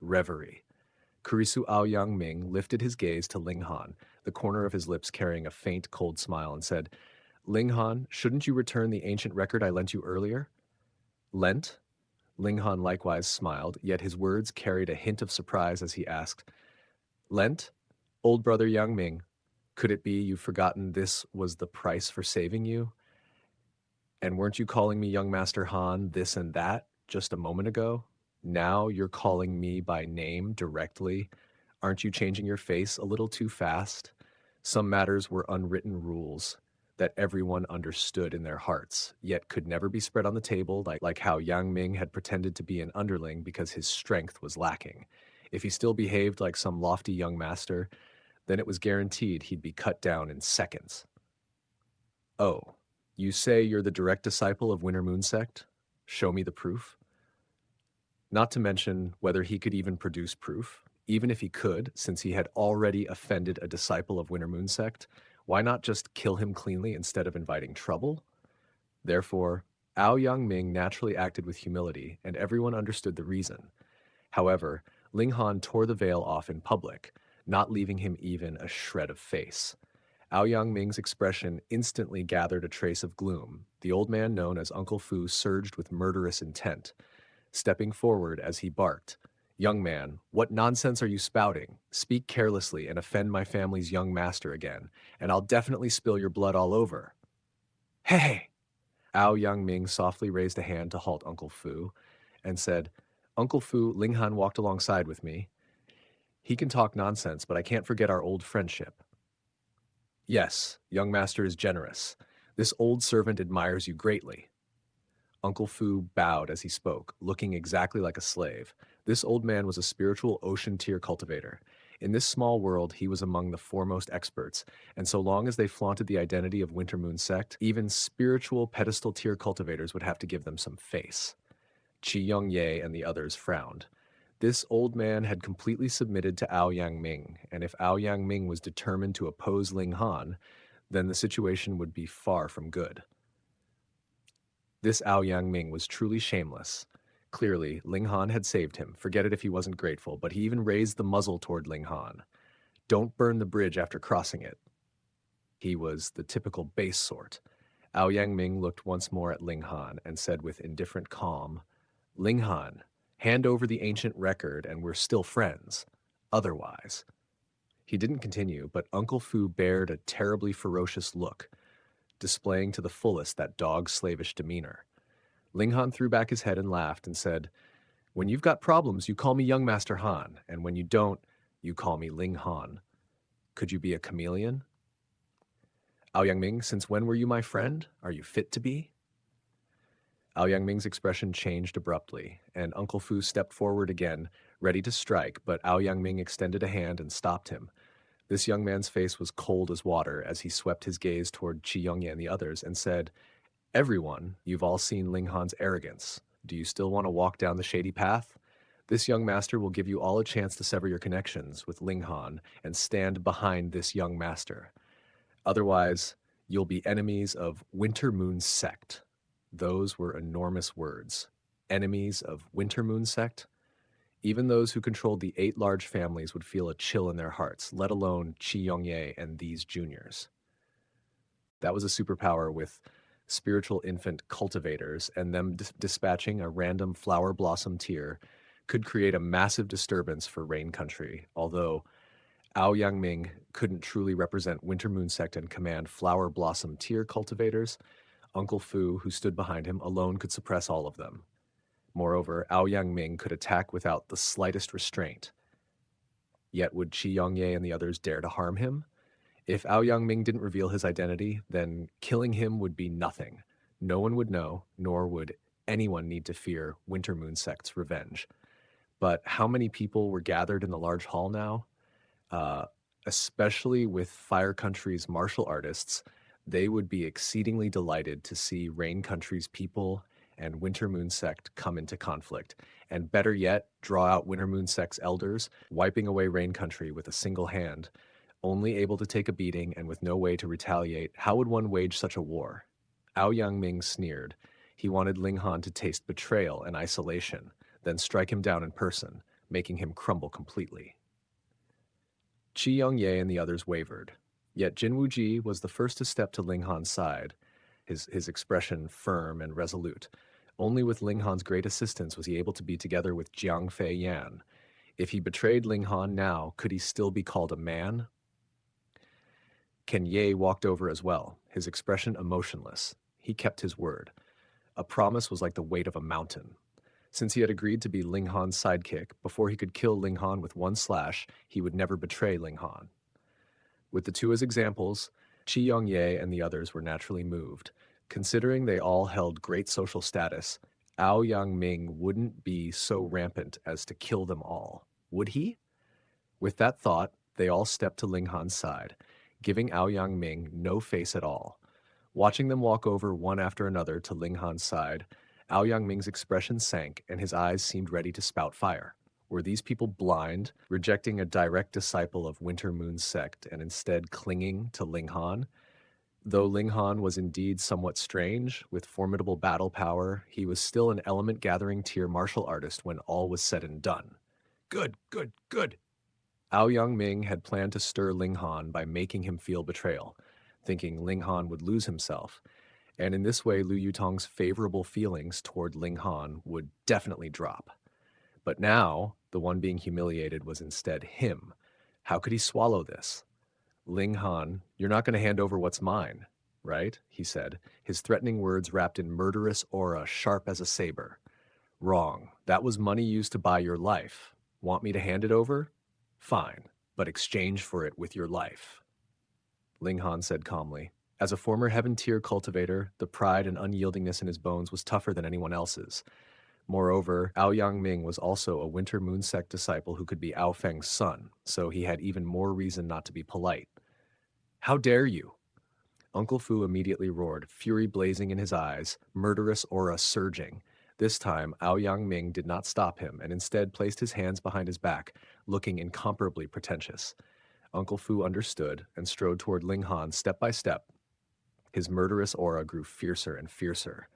reverie. Kurisu Aoyang Ming lifted his gaze to Ling Han, the corner of his lips carrying a faint, cold smile, and said, Ling Han, shouldn't you return the ancient record I lent you earlier? Lent? Ling Han likewise smiled, yet his words carried a hint of surprise as he asked, Lent? Old brother Yang Ming, could it be you've forgotten this was the price for saving you? And weren't you calling me young Master Han this and that just a moment ago? Now you're calling me by name directly. Aren't you changing your face a little too fast? Some matters were unwritten rules that everyone understood in their hearts, yet could never be spread on the table, like how Yang Ming had pretended to be an underling because his strength was lacking. If he still behaved like some lofty young master, then it was guaranteed he'd be cut down in seconds. Oh, you say you're the direct disciple of Winter Moon Sect? Show me the proof. Not to mention whether he could even produce proof. Even if he could, since he had already offended a disciple of Winter Moon Sect, why not just kill him cleanly instead of inviting trouble? Therefore, Aoyang Ming naturally acted with humility, and everyone understood the reason. However, Ling Han tore the veil off in public, not leaving him even a shred of face. Aoyang Ming's expression instantly gathered a trace of gloom. The old man known as Uncle Fu surged with murderous intent, stepping forward as he barked, Young man, what nonsense are you spouting? Speak carelessly and offend my family's young master again, and I'll definitely spill your blood all over. Hey! Aoyang Ming softly raised a hand to halt Uncle Fu and said, Uncle Fu, Ling Han walked alongside with me. He can talk nonsense, but I can't forget our old friendship. Yes, young master is generous. This old servant admires you greatly. Uncle Fu bowed as he spoke, looking exactly like a slave. This old man was a spiritual ocean tier cultivator. In this small world, he was among the foremost experts, and so long as they flaunted the identity of Winter Moon Sect, even spiritual pedestal tier cultivators would have to give them some face. Qi Yongye and the others frowned. This old man had completely submitted to Aoyang Ming, and if Aoyang Ming was determined to oppose Ling Han, then the situation would be far from good. This Aoyang Ming was truly shameless. Clearly, Ling Han had saved him. Forget it if he wasn't grateful, but he even raised the muzzle toward Ling Han. Don't burn the bridge after crossing it. He was the typical base sort. Aoyang Ming looked once more at Ling Han and said with indifferent calm, Ling Han, hand over the ancient record and we're still friends. Otherwise. He didn't continue, but Uncle Fu bared a terribly ferocious look, displaying to the fullest that dog-slavish demeanor. Ling Han threw back his head and laughed and said, When you've got problems, you call me young Master Han, and when you don't, you call me Ling Han. Could you be a chameleon? Aoyang Ming, since when were you my friend? Are you fit to be? Aoyang Ming's expression changed abruptly, and Uncle Fu stepped forward again, ready to strike, but Aoyang Ming extended a hand and stopped him. This young man's face was cold as water as he swept his gaze toward Qi Yongye and the others and said, Everyone, you've all seen Ling Han's arrogance. Do you still want to walk down the shady path? This young master will give you all a chance to sever your connections with Ling Han and stand behind this young master. Otherwise, you'll be enemies of Winter Moon Sect. Those were enormous words. Enemies of Winter Moon Sect? Even those who controlled the 8 large families would feel a chill in their hearts, let alone Qi Yongye and these juniors. That was a superpower with spiritual infant cultivators, and them dispatching a random flower blossom tier could create a massive disturbance for Rain Country, although Aoyang Ming couldn't truly represent Winter Moon Sect and command flower blossom tier cultivators. Uncle Fu, who stood behind him, alone could suppress all of them. Moreover, Aoyang Ming could attack without the slightest restraint. Yet would Qi Yongye and the others dare to harm him? If Aoyang Ming didn't reveal his identity, then killing him would be nothing. No one would know, nor would anyone need to fear Winter Moon Sect's revenge. But how many people were gathered in the large hall now? Especially with Fire Country's martial artists, they would be exceedingly delighted to see Rain Country's people and Winter Moon Sect come into conflict, and better yet, draw out Winter Moon Sect's elders, wiping away Rain Country with a single hand. Only able to take a beating and with no way to retaliate, how would one wage such a war? Aoyang Ming sneered. He wanted Ling Han to taste betrayal and isolation, then strike him down in person. making him crumble completely. Qi Yongye and the others wavered. Yet Jin Wuji was the first to step to Ling Han's side, his expression firm and resolute. Only with Ling Han's great assistance was he able to be together with Jiang Fei Yan. If he betrayed Ling Han now, could he still be called a man? Ken Ye walked over as well, his expression emotionless. He kept his word. A promise was like the weight of a mountain. Since he had agreed to be Ling Han's sidekick, before he could kill Ling Han with one slash, he would never betray Ling Han. With the two as examples, Qi Yongye and the others were naturally moved. Considering they all held great social status, Ao Yang-ming wouldn't be so rampant as to kill them all, would he? With that thought, they all stepped to Ling Han's side, giving Ao Yang-ming no face at all. Watching them walk over one after another to Ling Han's side, Ao Yang-ming's expression sank and his eyes seemed ready to spout fire. Were these people blind, rejecting a direct disciple of Winter Moon's sect and instead clinging to Ling Han? Though Ling Han was indeed somewhat strange, with formidable battle power, he was still an element-gathering tier martial artist when all was said and done. Good, good, good! Ao Yang-ming had planned to stir Ling Han by making him feel betrayal, thinking Ling Han would lose himself, and in this way Lu Yutong's favorable feelings toward Ling Han would definitely drop. But now, the one being humiliated was instead him. How could he swallow this? Ling Han, you're not going to hand over what's mine, right? He said, his threatening words wrapped in murderous aura sharp as a saber. Wrong. That was money used to buy your life. Want me to hand it over? Fine, but exchange for it with your life. Ling Han said calmly. As a former Heaven Tier cultivator, the pride and unyieldingness in his bones was tougher than anyone else's. Moreover, Ao Yang-ming was also a Winter Moon sect disciple who could be Ao Feng's son, so he had even more reason not to be polite. How dare you? Uncle Fu immediately roared, fury blazing in his eyes, murderous aura surging. This time, Ao Yang-ming did not stop him and instead placed his hands behind his back, looking incomparably pretentious. Uncle Fu understood and strode toward Ling Han step by step. His murderous aura grew fiercer and fiercer.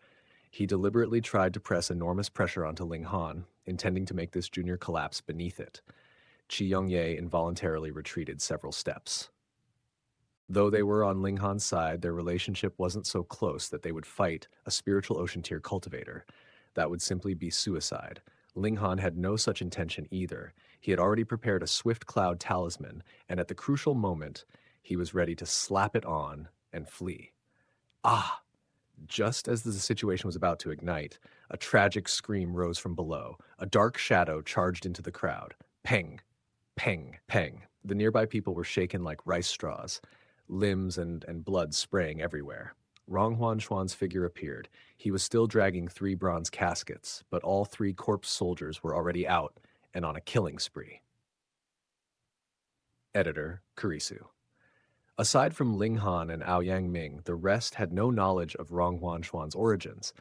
He deliberately tried to press enormous pressure onto Ling Han, intending to make this junior collapse beneath it. Qi Yongye involuntarily retreated several steps. Though they were on Ling Han's side, their relationship wasn't so close that they would fight a spiritual ocean tier cultivator. That would simply be suicide. Ling Han had no such intention either. He had already prepared a swift cloud talisman, and at the crucial moment, he was ready to slap it on and flee. Ah! Just as the situation was about to ignite, a tragic scream rose from below. A dark shadow charged into the crowd. Peng! Peng! Peng! The nearby people were shaken like rice straws, limbs and blood spraying everywhere. Rong Huanshuan's figure appeared. He was still dragging 3 bronze caskets, but all 3 corpse soldiers were already out and on a killing spree. Editor, Kurisu. Aside from Ling Han and Ao Yang-ming, the rest had no knowledge of Rong Huanshuan's origins.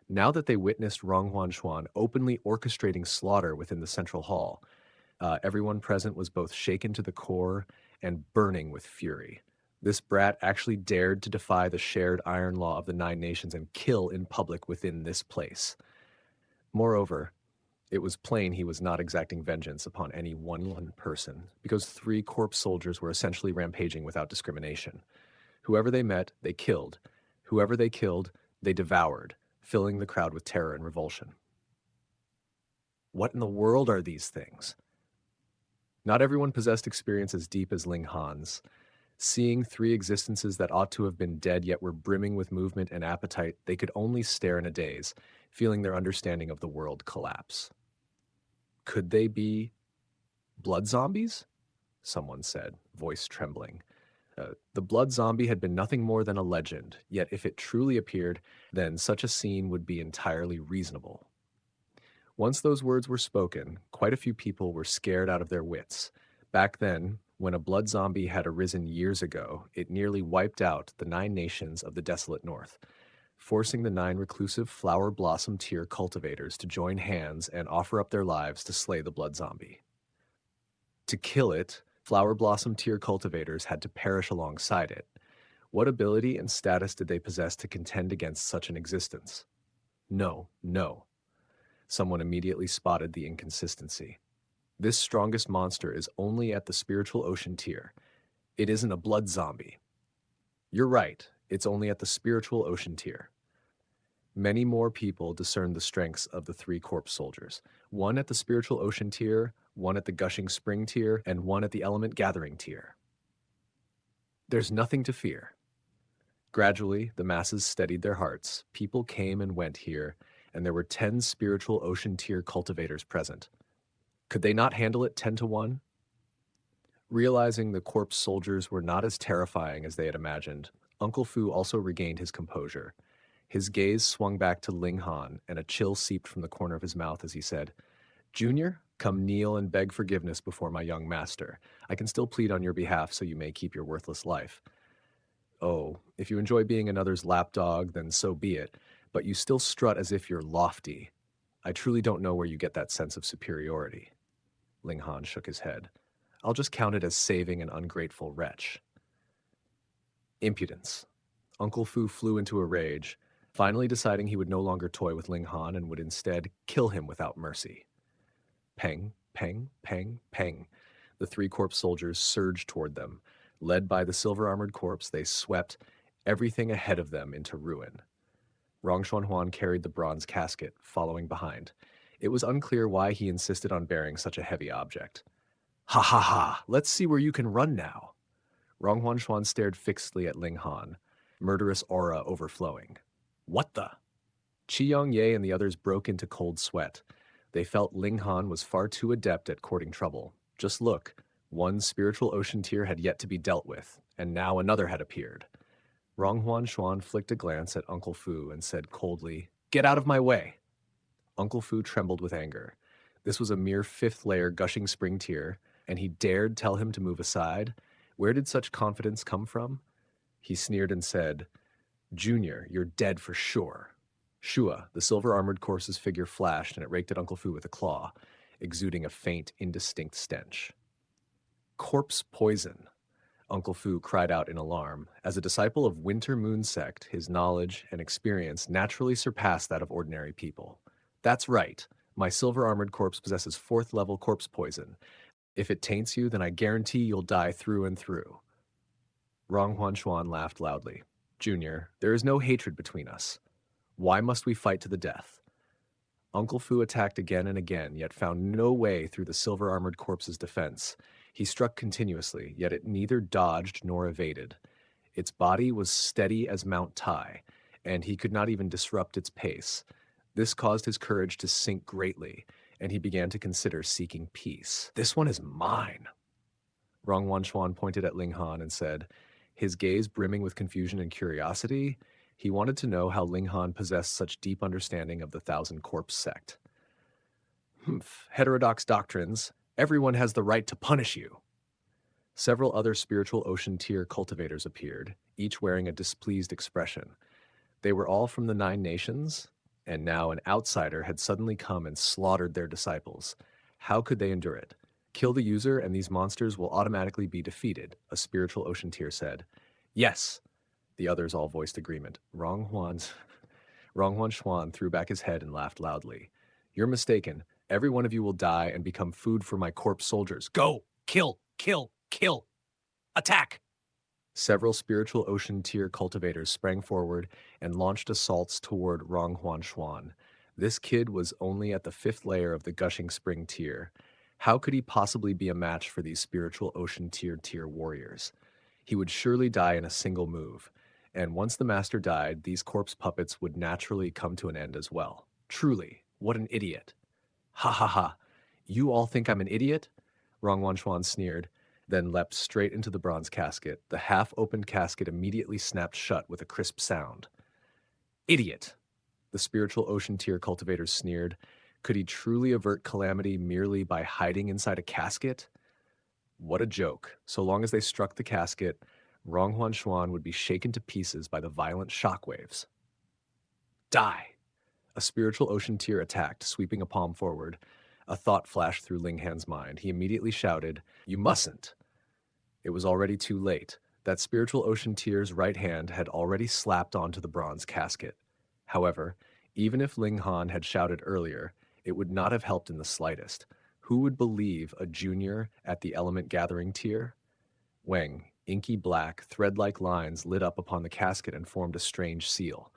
Now that they witnessed Rong Huanshuan openly orchestrating slaughter within the central hall, everyone present was both shaken to the core and burning with fury. This brat actually dared to defy the shared iron law of the 9 nations and kill in public within this place. Moreover, it was plain he was not exacting vengeance upon any one person, because 3 corpse soldiers were essentially rampaging without discrimination. Whoever they met, they killed. Whoever they killed, they devoured, filling the crowd with terror and revulsion. What in the world are these things? Not everyone possessed experience as deep as Ling Han's. Seeing 3 existences that ought to have been dead yet were brimming with movement and appetite, they could only stare in a daze, feeling their understanding of the world collapse. Could they be blood zombies? Someone said, voice trembling. The blood zombie had been nothing more than a legend, yet if it truly appeared, then such a scene would be entirely reasonable. Once those words were spoken, quite a few people were scared out of their wits. Back then, when a blood zombie had arisen years ago, it nearly wiped out the 9 nations of the desolate north, forcing the 9 reclusive flower blossom tier cultivators to join hands and offer up their lives to slay the blood zombie. To kill it, flower blossom tier cultivators had to perish alongside it. What ability and status did they possess to contend against such an existence? No, no. Someone immediately spotted the inconsistency. This strongest monster is only at the spiritual ocean tier. It isn't a blood zombie. You're right, it's only at the spiritual ocean tier. Many more people discerned the strengths of the three corpse soldiers, one at the spiritual ocean tier, one at the gushing spring tier, and one at the element gathering tier. There's nothing to fear. Gradually, the masses steadied their hearts. People came and went here, and there were 10 spiritual ocean tier cultivators present. Could they not handle it 10 to 1? Realizing the corpse soldiers were not as terrifying as they had imagined, Uncle Fu also regained his composure. His gaze swung back to Ling Han, and a chill seeped from the corner of his mouth as he said, "Junior, come kneel and beg forgiveness before my young master. I can still plead on your behalf so you may keep your worthless life." "Oh, if you enjoy being another's lapdog, then so be it, but you still strut as if you're lofty. I truly don't know where you get that sense of superiority." Ling Han shook his head. "I'll just count it as saving an ungrateful wretch." Impudence. Uncle Fu flew into a rage, finally deciding he would no longer toy with Ling Han and would instead kill him without mercy. Peng, peng, peng, peng. The three corpse soldiers surged toward them. Led by the silver-armored corpse, they swept everything ahead of them into ruin. Rong Xuanhuan carried the bronze casket, following behind. It was unclear why he insisted on bearing such a heavy object. "Ha ha ha! Let's see where you can run now." Rong Xuan stared fixedly at Ling Han, murderous aura overflowing. "What the?" Qi Yongye and the others broke into cold sweat. They felt Ling Han was far too adept at courting trouble. Just look, one spiritual ocean tier had yet to be dealt with, and now another had appeared. Rong Xuan flicked a glance at Uncle Fu and said coldly, "Get out of my way." Uncle Fu trembled with anger. This was a mere fifth-layer gushing spring tier, and he dared tell him to move aside? Where did such confidence come from? He sneered and said, "Junior, you're dead for sure." Shua, the silver-armored corpse's figure flashed, and it raked at Uncle Fu with a claw, exuding a faint, indistinct stench. "Corpse poison," Uncle Fu cried out in alarm. As a disciple of Winter Moon Sect, his knowledge and experience naturally surpassed that of ordinary people. "That's right. My silver-armored corpse possesses 4th-level corpse poison. If it taints you, then I guarantee you'll die through and through." Rong Xuan laughed loudly. "Junior, there is no hatred between us. Why must we fight to the death?" Uncle Fu attacked again and again, yet found no way through the silver-armored corpse's defense. He struck continuously, yet it neither dodged nor evaded. Its body was steady as Mount Tai, and he could not even disrupt its pace. This caused his courage to sink greatly, and he began to consider seeking peace. "This one is mine." Rong Xuan pointed at Ling Han and said, his gaze brimming with confusion and curiosity, he wanted to know how Ling Han possessed such deep understanding of the Thousand Corpse sect. "Humph, heterodox doctrines. Everyone has the right to punish you." Several other spiritual ocean tier cultivators appeared, each wearing a displeased expression. They were all from the 9 nations, and now an outsider had suddenly come and slaughtered their disciples. How could they endure it? "Kill the user and these monsters will automatically be defeated," a spiritual ocean tier said. "Yes." The others all voiced agreement. Rong Xuan threw back his head and laughed loudly. "You're mistaken. Every one of you will die and become food for my corpse soldiers. Go! Kill! Kill! Kill! Attack!" Several spiritual ocean tier cultivators sprang forward and launched assaults toward Rong Xuan. This kid was only at the 5th layer of the gushing spring tier. How could he possibly be a match for these spiritual ocean tier warriors? He would surely die in a single move. And once the master died, these corpse puppets would naturally come to an end as well. Truly, what an idiot. "Ha ha ha. You all think I'm an idiot?" Rong Xuan sneered, then leapt straight into the bronze casket. The half-opened casket immediately snapped shut with a crisp sound. "Idiot!" The spiritual ocean tier cultivators sneered. Could he truly avert calamity merely by hiding inside a casket? What a joke. So long as they struck the casket, Rong Xuan would be shaken to pieces by the violent shockwaves. "Die!" A spiritual ocean tier attacked, sweeping a palm forward. A thought flashed through Ling Han's mind. He immediately shouted, "You mustn't!" It was already too late. That spiritual ocean tier's right hand had already slapped onto the bronze casket. However, even if Ling Han had shouted earlier, it would not have helped in the slightest. Who would believe a junior at the element gathering tier? Wang, inky black, thread-like lines lit up upon the casket and formed a strange seal.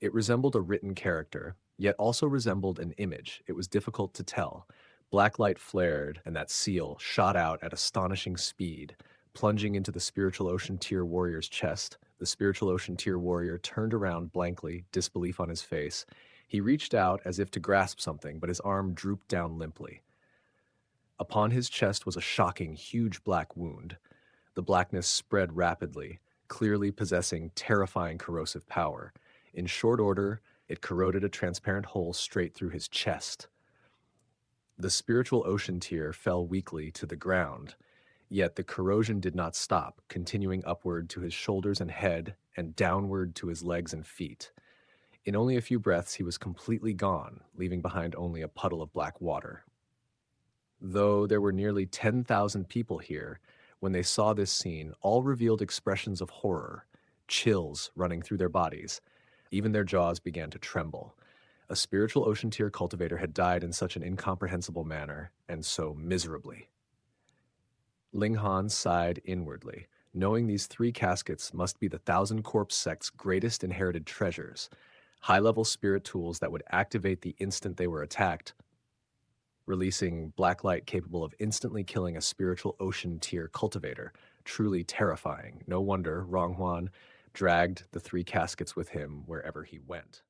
It resembled a written character, yet also resembled an image. It was difficult to tell. Black light flared, and that seal shot out at astonishing speed, plunging into the spiritual ocean tier warrior's chest. The spiritual ocean tier warrior turned around blankly, disbelief on his face. He reached out as if to grasp something, but his arm drooped down limply. Upon his chest was a shocking, huge black wound. The blackness spread rapidly, clearly possessing terrifying corrosive power. In short order, it corroded a transparent hole straight through his chest. The spiritual ocean tier fell weakly to the ground, yet the corrosion did not stop, continuing upward to his shoulders and head and downward to his legs and feet. In only a few breaths, he was completely gone, leaving behind only a puddle of black water. Though there were nearly 10,000 people here, when they saw this scene, all revealed expressions of horror, chills running through their bodies. Even their jaws began to tremble. A spiritual ocean tier cultivator had died in such an incomprehensible manner, and so miserably. Ling Han sighed inwardly, knowing these three caskets must be the Thousand Corpse sect's greatest inherited treasures, high-level spirit tools that would activate the instant they were attacked, releasing black light capable of instantly killing a spiritual ocean tier cultivator. Truly terrifying. No wonder Ronghuan dragged the three caskets with him wherever he went.